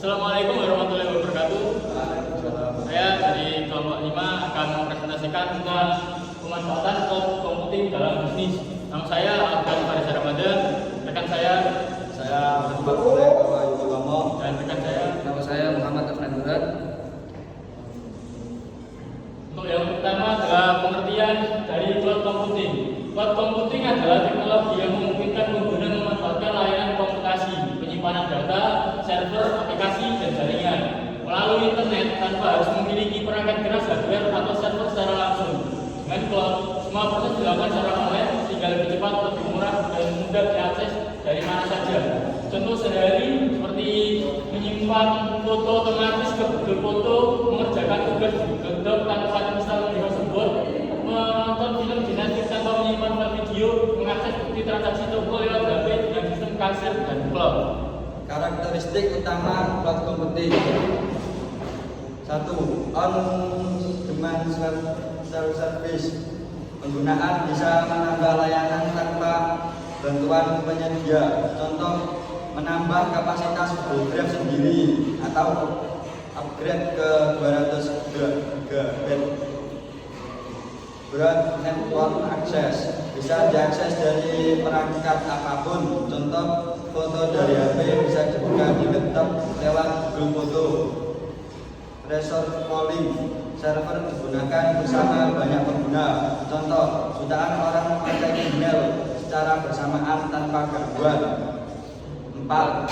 Assalamualaikum warahmatullahi wabarakatuh. Saya dari kelompok 5 akan mempresentasikan tentang pemanfaatan cloud computing dalam bisnis. Nama saya Abdul Faris Ramadan, rekan saya Muhammad Oleh Bapak Yutomo, dan rekan saya. Nama saya Muhammad Afnan Murad. Untuk yang pertama adalah pengertian dari cloud computing. Cloud computing adalah teknologi yang memungkinkan pengguna memanfaatkan layanan komputasi, penyimpanan data, server, aplikasi, dan jaringan melalui internet tanpa harus memiliki perangkat keras hardware atau server secara langsung. Dengan cloud, semua proses dilakukan secara online sehingga lebih cepat, lebih murah, dan mudah diakses dari mana saja. Contoh sehari-hari seperti menyimpan foto otomatis ke Google Foto, mengerjakan tugas di Google Doc tanpa install di Hotspot, menonton film di Netflix tanpa menyimpan file video, mengakses bukti transaksi toko lewat HP dengan sistem kasir dan cloud. karakteristik utama cloud computing. 1. On-demand self-service. Penggunaan bisa menambah layanan tanpa bantuan penyedia. Contoh, menambah kapasitas Google Drive sendiri atau upgrade ke 200 GB. Broad network access bisa diakses dari perangkat apapun. Contoh, foto dari HP bisa dibuka di laptop lewat Google Foto. Resource pooling, server digunakan bersama banyak pengguna. Contoh, jutaan orang memakai email secara bersamaan tanpa gangguan. 4.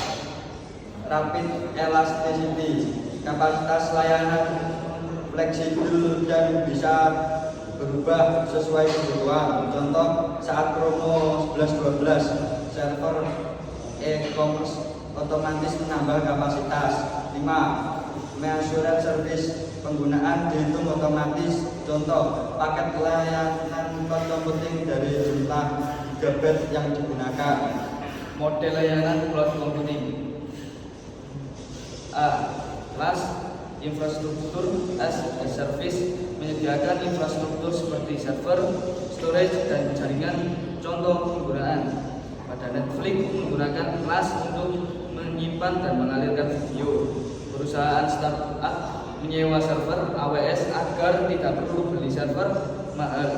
Rapid elasticity, kapasitas layanan fleksibel dan bisa berubah sesuai kebutuhan. Contoh, saat promo 11/12, server e-commerce otomatis menambah kapasitas. 5. Measured service, penggunaan dihitung otomatis. Contoh, paket layanan cloud computing dari jumlah gigabyte yang digunakan. Model layanan cloud computing. A. Kelas infrastruktur as a service, menyediakan infrastruktur seperti server, storage, dan jaringan. Contoh penggunaan pada Netflix menggunakan kelas untuk menyimpan dan mengalirkan video. Perusahaan startup menyewa server AWS agar tidak perlu beli server mahal.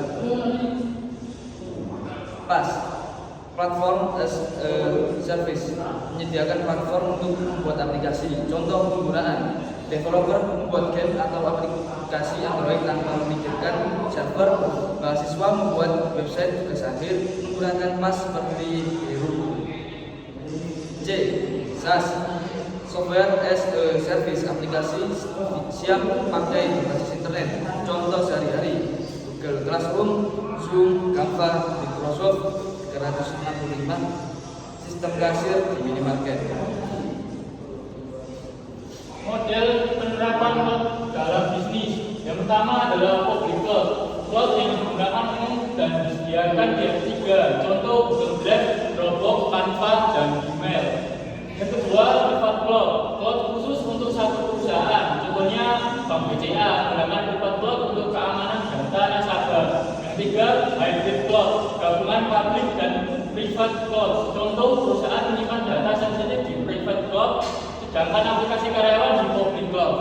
PaaS, platform as a service, menyediakan platform untuk membuat aplikasi. Contoh penggunaan developer membuat game atau aplikasi Android tanpa memikirkan server. Mahasiswa membuat website tugas akhir menggunakan PaaS seperti Hero. C. SaaS, software as a service, aplikasi siap pakai berbasis internet. Contoh sehari-hari Google Classroom, Zoom, Canva, Microsoft 365, sistem kasir di minimarket. Model penerapan cloud dalam bisnis. Yang pertama adalah public cloud. Cloud yang digunakan umum dan disediakan di tiga. Contoh Google Drive, Dropbox, Canva, dan Gmail. Yang kedua, private cloud. Cloud khusus untuk satu perusahaan. Contohnya Bank BCA menggunakan private cloud untuk keamanan data nasabah. Yang ketiga, hybrid cloud, gabungan public dan private cloud. Contoh perusahaan menyimpan data sensitif di private cloud, sedangkan aplikasi karyawan di public cloud.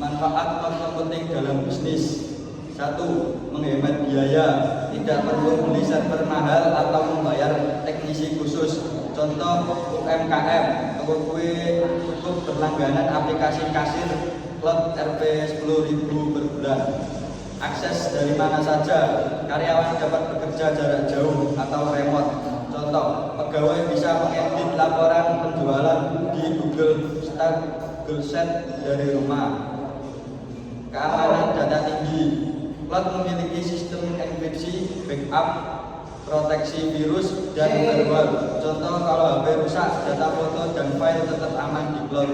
Manfaat cloud computing dalam bisnis. 1. Menghemat biaya, tidak perlu beli server mahal atau membayar teknisi khusus. Contoh UMKM, cukup berlangganan aplikasi kasir cloud Rp 10.000 per bulan. Akses dari mana saja, karyawan dapat bekerja jarak jauh atau remote. Contoh, pegawai bisa mengedit laporan penjualan di Google Sheet dari rumah. Keamanan data tinggi. Cloud memiliki sistem enkripsi, backup, proteksi virus, dan firewall. Contoh, kalau HP rusak, data foto dan file tetap aman di cloud.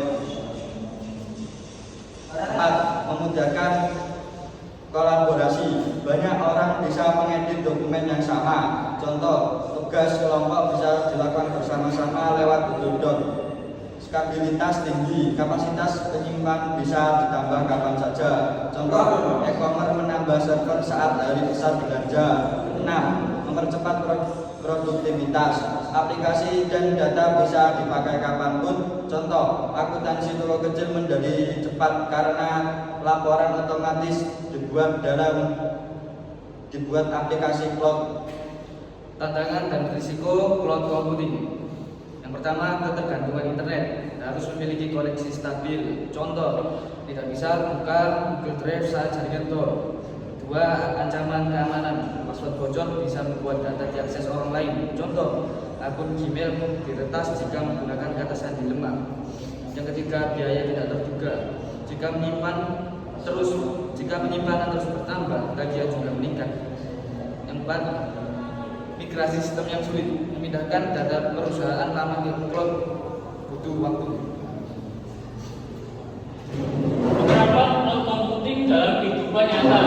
4. Memudahkan kolaborasi. Banyak orang bisa mengedit dokumen yang sama. Contoh, tugas kelompok bisa dilakukan bersama-sama lewat Google Doc. Stabilitas tinggi, kapasitas penyimpan bisa ditambah kapan saja. Contoh, e-commerce menambah server saat hari besar belanja. 6. Mempercepat produktivitas. Aplikasi dan data bisa dipakai kapanpun. Contoh, akuntansi toko kecil menjadi cepat karena laporan otomatis dibuat aplikasi cloud. Tantangan dan risiko cloud computing. Yang pertama, ketergantungan internet. Harus memiliki koneksi stabil. Contoh, tidak bisa buka Google Drive saat jaringan Tor. Kedua, ancaman keamanan. Password bocor bisa membuat data diakses orang lain. Contoh, akun Gmail diretas jika menggunakan kata sandi lemah. Yang ketiga, biaya tidak terduga. Jika penyimpanan terus bertambah, tagihan juga meningkat. Yang keempat, migrasi sistem yang sulit. Memindahkan data perusahaan lama ke cloud butuh waktu. Penerapan cloud computing dalam kehidupan nyata.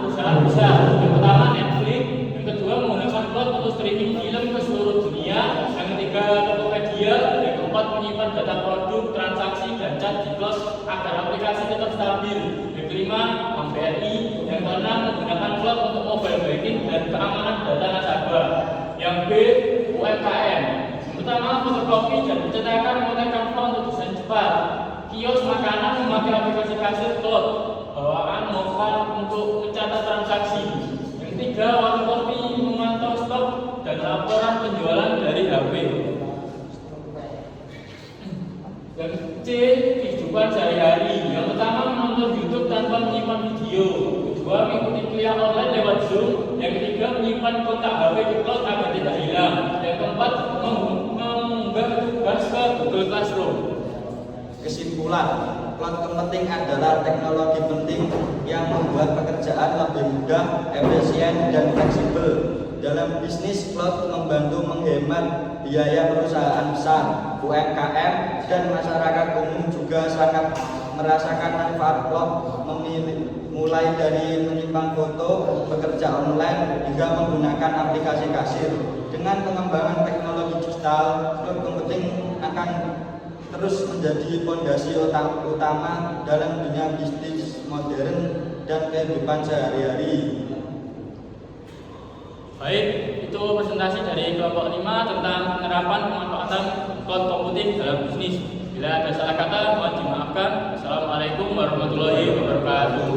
Perusahaan besar. Yang pertama Netflix, yang kedua menggunakan cloud untuk streaming film ke seluruh dunia, yang ketiga Tokopedia, yang keempat menyimpan data produk, transaksi dan cat di cloud agar aplikasi tetap stabil. Yang kelima BRI, yang keenam menggunakan cloud untuk mobile banking dan keamanan data nasabah. Yang B UMKM, yang pertama fotokopi dan pencetakan memakai Canva untuk desain cepat. Kios makanan memakai aplikasi kasir cloud, bawaan mobile untuk mencatat transaksi. Yang ketiga, warung kopi memantau stok dan laporan penjualan dari HP. Yang C, kehidupan sehari-hari. Yang pertama, menonton YouTube tanpa menyimpan video. Kedua, mengikuti kuliah online lewat Zoom. Yang ketiga, menyimpan kontak HP di cloud agar tidak hilang. Yang keempat, mengunggah tugas ke Google Classroom. Kesimpulan, cloud computing adalah teknologi penting yang membuat pekerjaan lebih mudah, efisien, dan fleksibel. Dalam bisnis, cloud membantu menghemat biaya perusahaan besar, UMKM, dan masyarakat umum juga sangat merasakan manfaat cloud, mulai dari menyimpan foto, bekerja online, hingga menggunakan aplikasi kasir. Dengan pengembangan teknologi digital, cloud computing akan terus menjadi fondasi utama dalam dunia bisnis modern dan kehidupan sehari-hari. Baik, itu presentasi dari kelompok 5 tentang penerapan pemanfaatan cloud computing dalam bisnis. Bila ada salah kata, mohon dimaafkan. Assalamualaikum warahmatullahi wabarakatuh.